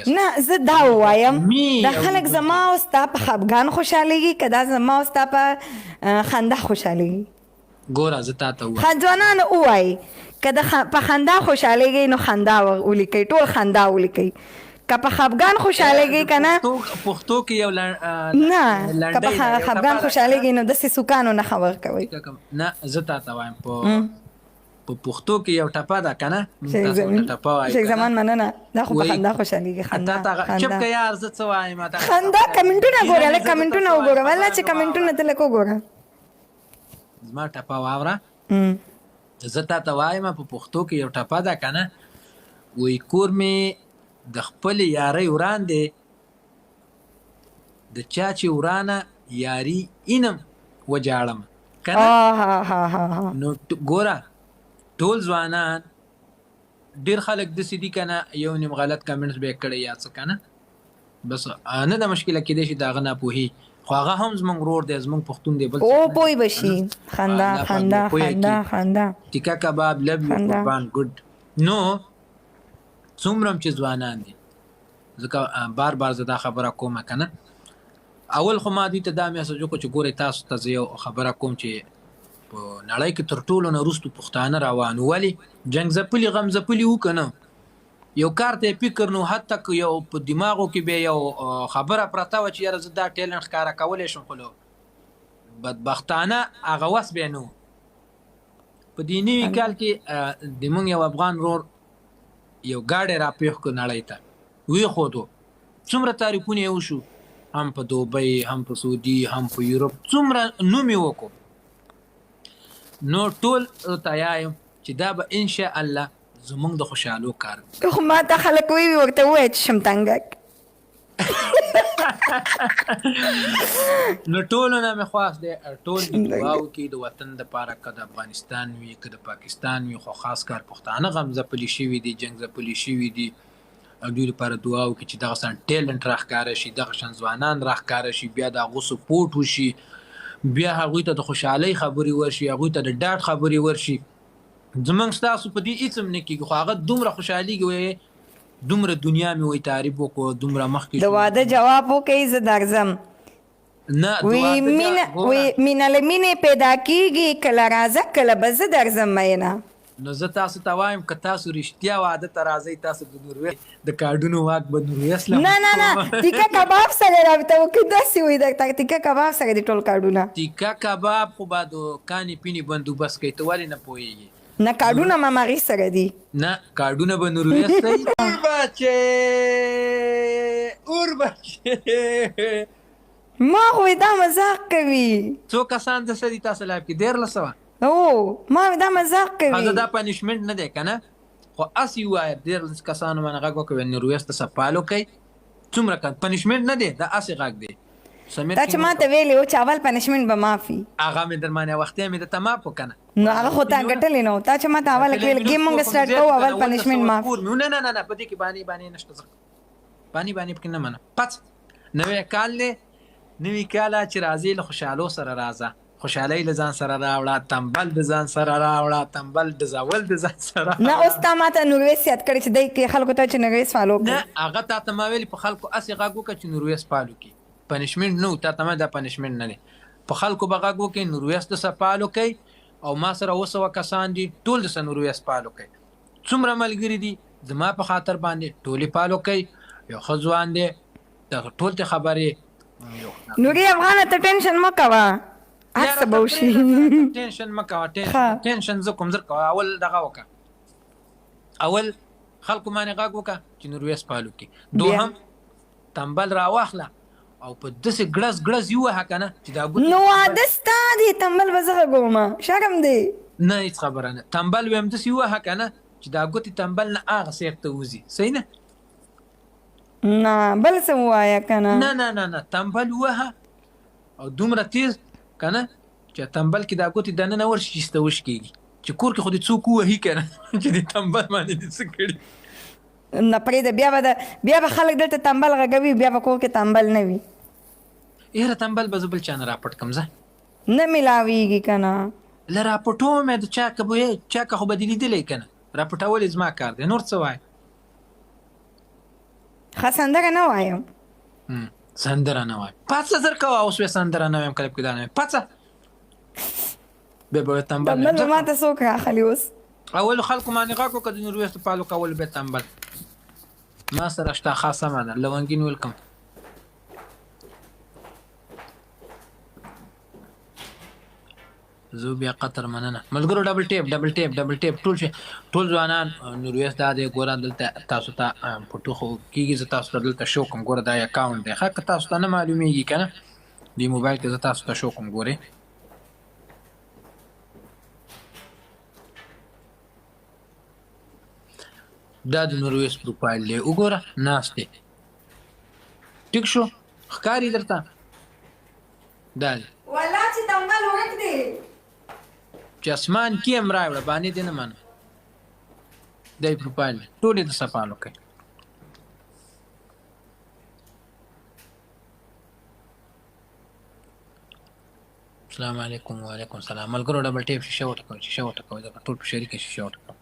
نه زه دا ووایم دا خلک زما او ستا په خفګان خوشحالیږي که دا زما او ستا په خندا خوشحالیږي؟ ګوره زه تا ته ښه ځوانان ووایي که په خندا خوشحالیږي نو خندا ولیکئ، ټول خندا ولیکئ. که په خفګان خوشحالیږي که نه پښتو کې یو نه، که په خفګان خوشحالیږي نو داسې سوکانو نښه ورکوئ. نه زه تا ته وایم په پښتو کې یو ټپه ده که نه، شیخ زمان مننه، دا خو په خندا خوشحالیږي. خندا چپ که یار زه څه وایم خندا. کمنټونه ګوره، لږ کمنټونه وګوره، والله چې کمنټونه ته لږ وګوره. زما ټپه واوره، زه تا ته وایم په پښتو کې یو ټپه ده که نه، وایي کور مې د خپلې یارۍ وران دی، د چا چې ورانه یاري اینم وجاړم که نه. نو ګوره ټول ځوانان ډېر خلک داسې دي که نه، یو نیم غلط کمنټس به یې کړی یا څه که نه، بس نه ده مشکله کېدای شي د هغه ناپوهي، خو هغه هم زمونږ ورور دی، زمونږ پښتون دی. پوه به شي. خندا خندا خندا خندا ټیکه کباب لب یو قربان ګډ. نو څومره هم چې ځوانان دي، ځکه بار بار زه دا خبره کومه که نه، اول خو ما دوی ته دا میسج وکړو چې ګورئ تاسو ته زه یو خبره کوم چې په نړۍ کې تر ټولو نه وروستو پښتانه روان وو. ولې جنګ ځپلي غم ځپلي وو که نه، یو کار ته یې فکر نو، حتی که یو په دماغو کې به یو خبره پرته وه چې یاره زه دا ټیلنټ ښکاره کولی شم، خو بدبختانه هغه وس بیا نه و. په دې نوي کال کې د مونږ یو افغان ورور یو ګاډی راپېښ کړو نړۍ ته، ویښودو څومره تاریخونه یې وشو، هم په دوبۍ، هم په سعودي، هم په یوروپ، څومره نوم یې وکړو. نو ټول ته یایم چې دا به انشاءالله زمونږ د خوشحالو کار دی. خو ما ته خلک وایي ورته ووایه چې شمتنګک. نو ټولو نه مې خواست دی ټول دعا وکړي د وطن دپاره، که د افغانستان وي که د پاکستان وي، خو خاص کار پښتانه غم ځپلي شوي دي، جنګ ځپلي شوي دي، او دوی لپاره دعا وکړي چې دغه شان ټیلنټ راښکاره شي، دغه شان ځوانان راښکاره شي، بیا د هغو سپورټ وشي، بیا هغوی ته د خوشحالۍ خبرې ورشي، هغوی ته د ډاډ خبرې ورشي. زمونږ ستاسو په دې هېڅ هم نه کېږي، خو هغه دومره خوشحالېږي، وایي دومره دنیا مې وایي تعریف وکړو، دومره مخکې د واده جواب وکړئ زه درځم. نه مینه له مینې پیدا کېږي، کله راځه کله به زه درځم مینه. نو زه تاسو ته وایم که تاسو رښتیا واده ته راځئ، تاسو د نورویس د کارډونو واک به نورویس له نه تیکه کباب سره رابطه وکړئ، داسې وایي درته تیکه کباب سره دي ټول کارډونه. تیکه کباب خو به د کانې پینې بندوبست کوي، ته ولې نه پوهېږي؟ نه کارډونه مامغې سره دي، نه کارډونه به نورویس کوي. اور بچې ما خو دا مزاق کوي. څو کسان د سدي تاسو لایف کې 1300 او ما دا مزاق کوي. دا پنیشمنت نه دی که نه، خو هسې ووایه 13 کسانو باندې غږ وکړئ نورویس ته سپالو کوي، څومره کان پنیشمنت نه دی، دا هسې غږ دی. دا چې ما ته ویلې و چې اول پنیشمنت به معافي، هغه مې در باندې وختیا مې درته معاف وکړه. نو هغه خو تا ګټلې نه و، تا چې ما ته اول کې ویل ګیم مونږ سټارټ کوو اول پنیشمنت معاف. نه په دې کې باندې نشته، باندې پکې نه منم. پس نوی کال دی، نوي کاله چې راځي له خوشحالو سره راځه، خوشحالۍ له ځان سره راوړه، تنبل د ځان سره راوړه، تنبل د زاول د ځان سره. نه اوس تا ما ته نورویس یاد کړی چې دی کې خلکو ته چې نورویس فالو کړي. نه هغه تا ته ما ویلي په خلکو هسې غږ وکړه چې نورویس فالو کړي، پنشمنټ نه و، تا ته ما دا پنشمنټ نه دی، په خلکو به غږ وکړئ نورویس د څه فالو کوي، او ما سره 200 کسان دي ټول د څه نورویس فالو کوي. څومره ملګري دي زما په خاطر باندې ټولې فالو کوي، یو ښه ځوان دی ټول ته خبرې. نوري افغانه ته ټینشن مه کوه، هر څه به وشي. ټینشن مه کوه، ټینشن زه کوم زر کوه. اول دغه وکړه، اول خلکو باندې غږ وکړه چې نورویس فالو کړي، دوهم تنبل راواخله او په داسې ګړز یووهه که نه چې دا ګوتې. نو واده ستا دی، تنبل به زه غږومه، شرم دی. نه هېڅ خبره نه، تنبل ویم داسې یووهه که نه چې دا ګوتې تنبل نه هغه سیخ ته وځي، صحیح نه؟ نه بل څه ووایه که نه. نه تنبل ووهه او دومره تیز که نه چې تنبل کې دا ګوتې دننه ورشي چې سته وشکېږي، چې کور کې خو دې څوک ووهي که نه چې د تنبل باندې دې څه کړي. نه پرېږده، بیا به خلک دلته تنبل غږوي، بیا به کور کې تنبل نه وي. یاره تنبل به زه بل چا نه راپټ کړم، زه نه میلاویږي که نه. له راپټوم یې د چا که خو به دې لیدلی که نه، راپټول یې زما کار دی، نور څه وایه. ښه سندره نه وایم. سندره نه وایم. پڅه زر کوه اوس بیا سندره نه وایم کلیپ کې دا نه وایم. پڅه بیا به تنبل تنبل به ماته څوک راخلي اوس. اول خلکو باندې غاکو که د نورویستو پالو کول بیا تنبل. ما سره شته ښه سمه ده. لونګین ویلکم. زه بیا قطر مننه ملګرو. ډبل ټیپ ټول ځوانان نورویست دا دی. ګوره دلته تاسو ته پټو خو کېږي. زه تاسو ته دلته شو کوم. ګوره دا اکاونټ دی ښه که تاسو ته نه معلومیږي که نه دې موبایل کې زه تاسو ته شو کوم. ګورئ دا د نورویست پروفایل دی. وګوره ناست دی. ټیک شو ښکاري درته دا دی والله چې تنبل ورک دی چې اسمان کې هم راوړه باندې دې نه منم. دا یې پروفایل دی. ټول یې د صفالو کوي. السلام علیکم. وعلیکم السلام. ملګرو ډبل ټیپ شیشه وټکوئ ځکه ټول په شریکه شیشه وټکوئ.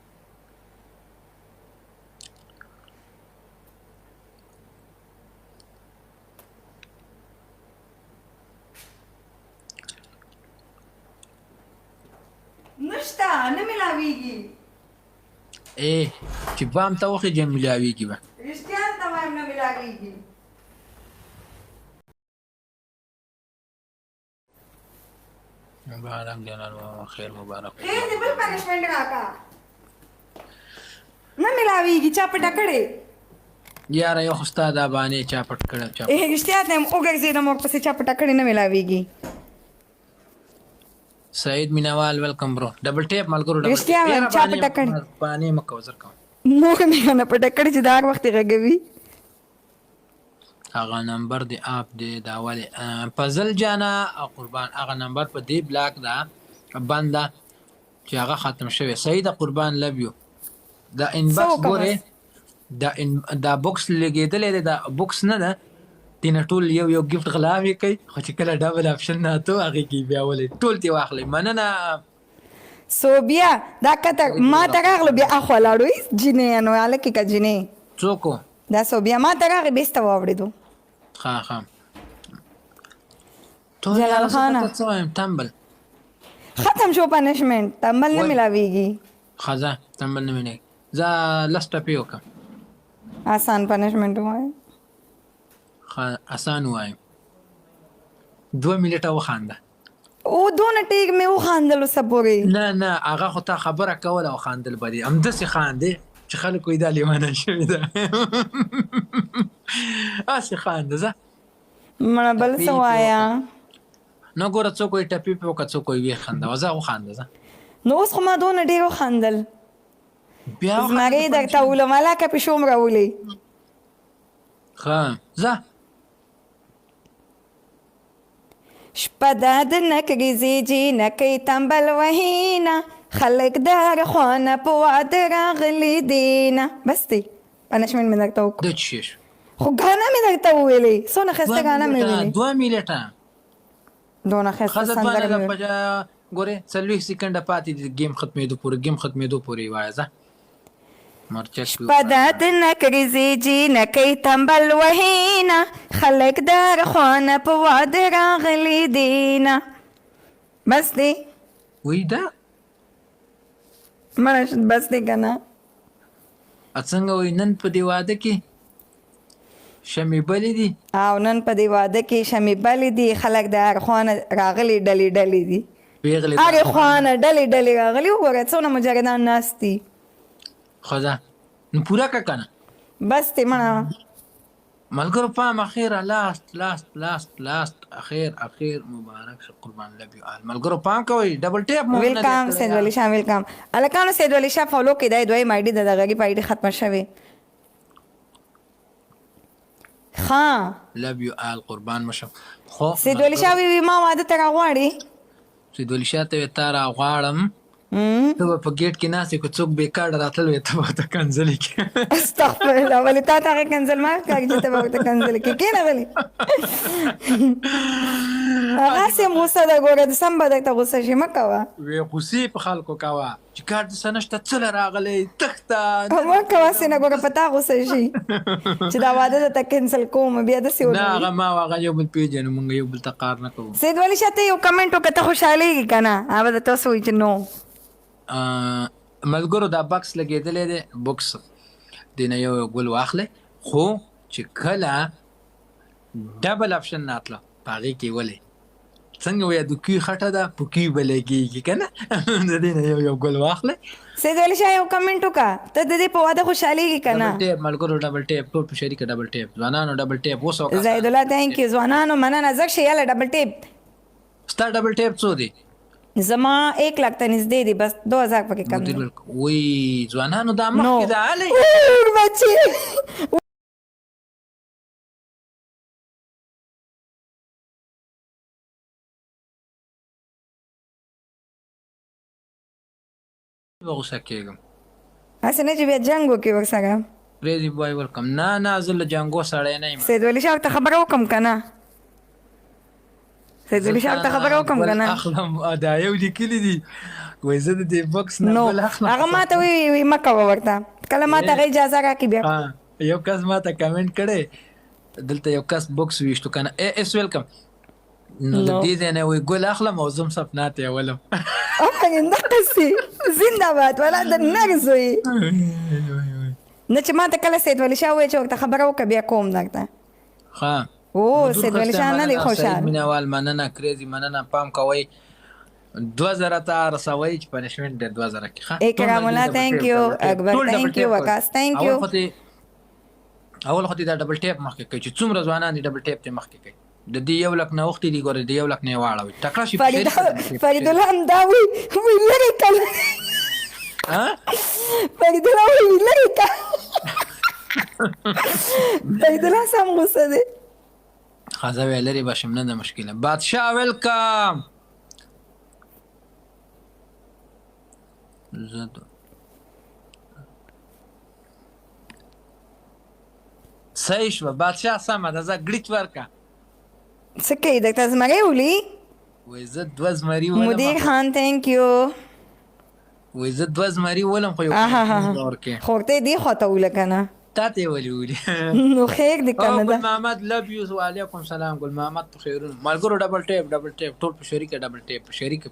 نشته نه ملاویږي. چې بام ته وخېږي ملاویږي به. رښتیا ته وایم نه ملاویږي. مبارک جناب خیر مبارک. خیر دې بل پنشمنټ راکا. نه ملاویږي چا پټه کړې. یاره یو خو ستا دا باندې چا پټ کړه چا رښتیا ته هم وګرځېدم ورپسې چا پټه کړې نه ملاویږي. سعید مینوال ویلکم برو. ډبل ټیپ ملګرو. رښتیا وایم چا پټه کړې. باندې مکه وزر کوم. موږ مې نه پټه کړې چې دا هر وخت غږوي. هغه نمبر دی اپ دی دا ولې فضل جانا قربان. هغه نمبر په دې بلاک دا بنده چې هغه ختم شوی. سعید قربان لو یو. دا انباکس ګوره دا بوکس لګېدلې ده. دا بوکس نه ده دینه ټول یو گیفت غلاوي کوي خو چې کله ډبل اپشن نه تو هغه کې بیا ولې ټول تی واخلې مننه. سو بیا دا کته ما ته راغلو بیا اخو لاړو جنې نو الکه کا جنې څوک دا سو بیا ما ته راغی بیسته واوړېدو. ها تو جلال خان تنبل ختم شو پنشمنت. تنبل نه ملاویږي. خزا تنبل نه ملي. زه لسټه پیو کا آسان پنشمنت وای. آسان وای 2 منټه وخانده. او دونه ټیک مې وخاندلو سبوري. نه هغه خو تا خبره کوله او خاندل بدی ام دسي خاندې چې خلکو یې دا لیوانه شوی ده. اسی خانده زه مړه بل څه وایا. نو ګوره څوک یې ټپي په وکړه څوک یې خنده وزه وخانده زه. نو اوس خو ما دونه ډېر وخاندل بیا زمرې درته ولم هلکه پیشوم راولې. ښه زه شپه دا د نکرې زیجې نکۍ تنبل وهینه خلک دار خوانه په واده راغلي دینه. بس دی پنشمنټ مې درته وکړو. د چی شو خو غانا مې درته وویلې څونه ښایسته غانا مې ویلې. 2 منټه دونه ښایسته سندره مې ویلې. ګورې 40 سکنډه پاتې دي ګیم ختمېدو پورې وایه زه شپه دا د نکرې زیجې نکۍ تنبل وهینه خلک دار خوانه په واده راغلي دینه. بس دی وی دا مړه بس دی که نه. څنګه وی نن په دې واده کې شمې بلې دي. او نن په دې واده کې شمې بلې دي. خلک د هر خوانه راغلي ډلې دي. هرې خوانه ډلې راغلي. وګوره څونه مجردان ناست دي. خدا نو پورا کا کنه بس تی مړه ملګرو پام اخیر لاست اخیر مبارک شه قربان لبیو آل ملګرو پام کوي ډبل ټیپ مو ویلکم سید ولی شاه ویلکم الکانو سید ولی شاه فالو کې دای دوی مایډي د دغه پایډي ختم شوی. ها لبیو آل قربان مشه خو سید ولی شاه وی ما واده تر غواړي. سید ولی شاه ته تر غواړم ته په گیټ کې ناسې کو څوک بیکار راتل وي ته ته کنزل کې استغفر الله ولی تا ته کنزل ما کوي چې ته ته کنزل کې نه غلي. هغه سم غوسه ده ګوره د سم بده ته غوسه شي مکوه وی غوسه په خلکو کاوه چې کار د سنشته څه راغلی تخته ما کواسې نه ګوره پتا غوسه شي چې دا واده درته کینسل کوم بیا داسې نه هغه ما هغه یو بل پیژنو مونږ یو بل ته کار نه کوو. سید ولی شاه ته یو کمنټ وکړه ته خوشحالېږي که نه هغه به تاسو وایي چې نو ملګرو دا بکس لګېدلی دی بکس دې نه یو ګل واخلئ خو چې کله ډبل اپشن ناتله په هغې کې ولې څنګه وایه د کوي خټه ده په کوي به لګېږي که نه د دې نه یو ګل واخلئ. سید ولی شاه یو کمنټ وکړه ته د دې په واده خوشحالېږي که نه ډبل ټیپ ملګرو ډبل ټیپ ټول په شریکه ډبل ټیپ ځوانانو ډبل ټیپ اوس وکړه زید الله تhank you ځوانانو مننه ځکه شي یاله ډبل ټیپ ستا ډبل ټیپ څو دی زما 1 लाख ته نږدې دي بس 2000 پکې کم دي وی ځوانانو دا مخکې ده هلې بچې به غوسه کېږم هسې نه چې بیا جنګ وکړي ورسره پریزي بای ولکم نه زه له جنګو سړی نه یم. سید ولی شاه ورته خبره وکړم که نه سید ولی شاه ورته خبره وکړم که نه اخلم دا یو لیکلي دي وایي زه د دې بکس نه نو ګل اخلم هغه ما ته وایي مه کوه ورته کله ما ته هغه اجازه راکړي بیا یو کس ما ته کمنټ کړی دلته یو کس بکس ویشتو که نه اس ویلکم نو د دې ځای نه وایي ګل اخلم او زم سپنا ته یې ولم آفرین دقسې زنده‌باد ولا د نر زوی نه چې ما ته کله سید ولی شاه ووایي چې ورته خبره وکړه بیا کوم درته ښه او سید ولی شاه نه دی خوشحال مینهوال مننه کریزي مننه پام کوئ 2000 ته رسوئ چې پنشمنټ دی 2000 کې ښه اکرام الله thank you اکبر thank you وکاس thank you اول خو دې دا ډبل ټیپ مخکې کوي چې څومره ځوانان دي ډبل ټیپ ته مخکې کوي د دې 1 لک نه وختي دي ګوره د 1 لک نه واړوي ټکړه شي فرید الله هم دا وی لري کله فرید الله وی لري کله فرید الله سم غوسه دی خازه وی لري باشم نه د مشکله بادشاه ویلکم زدو صحیح شوه بادشاه سمه ده زه ګلیچ ورکه څه کوي درته زمری ولي وایي زه 2 زمري ولم مدیر خان thank you وایي زه 2 زمري ولم خو یو ورکې خو ورته یې دې خواته وله که نه تا ته یې ولې ولي نو خیر دی که نه ده ګل محمد لب یو وعلیکم سلام ګل محمد په خیرونه ملګرو ډبل ټیپ ټول په شریکه ډبل ټیپ په شریک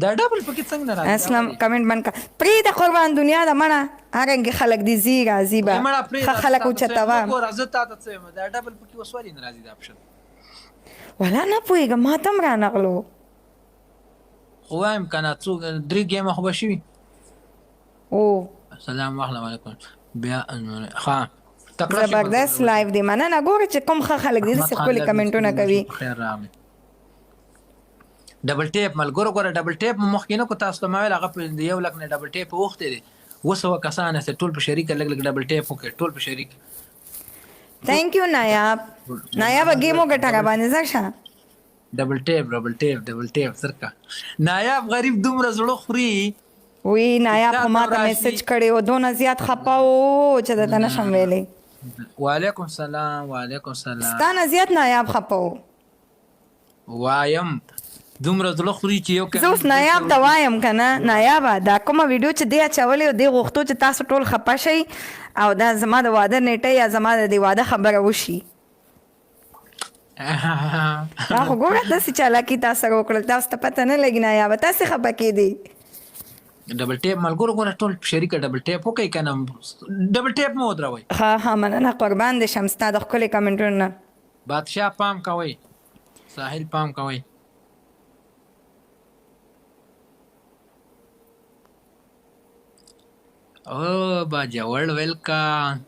دا ډبل پکې څنګه نه راځي اسلام کمنټ بند کا پرې د قربان دنیا د مړه هرنګ خلک دي زی راځي با خلک اوچتوا راځه تا ته څه دا ډبل پکې وسوالي نه راځي دا اپشن ولا نه پوهېږم ما ته هم رانغلو خو وایم که نه څو 3 ګیمه خو به شوي او سلام علیکم بیا ښه زبردست لایف دی مننه ګوره چې کوم ښه خلک دي داسې ښکلي کمنټونه کوي خیر راغلی ډبل ټیپ ملګرو ګوره ډبل ټیپ مو مخکې نه کو تاسو ته ما ویل هغه په 1 لک نه ډبل ټیپ وختې دی 200 کسان هسته ټول په شریکه لږ ډبل ټیپ وکړي ټول په شریک thank you نایاب گیم وګټه را باندې ځه شه ډبل ټیپ سرکه نایاب غریب دومره زړه خوري وی نایاب خو ما ته میسج کړی و دونه زیات خپه و چې درته نشم ویلی وعلیکم سلام ستا نه زیات نایاب خپه و وایم دومره زړه خوري چې یو زه اوس نایاب ته وایم که نه نایابه دا کومه ویډیو چې دی اچولی و دی غوښتو چې تاسو ټول خپه شئ او دا زما د واده نیټه یا زما د دې واده خبره وشي دا خو ګوره داسې چالاکي تا سره وکړل تاسو ته پته نه لګي نایابه تاسې خپه کېدی ډبل ټیپ ملګرو ګوره ټول شریکه ډبل ټیپ وکړئ که نه ډبل ټیپ مو ودروئ ها مننه قربان دې شم ستا د ښکلي کمنټونو نه بادشاه پام کوئ ساحل پام کوئ او باجوړ ویلکم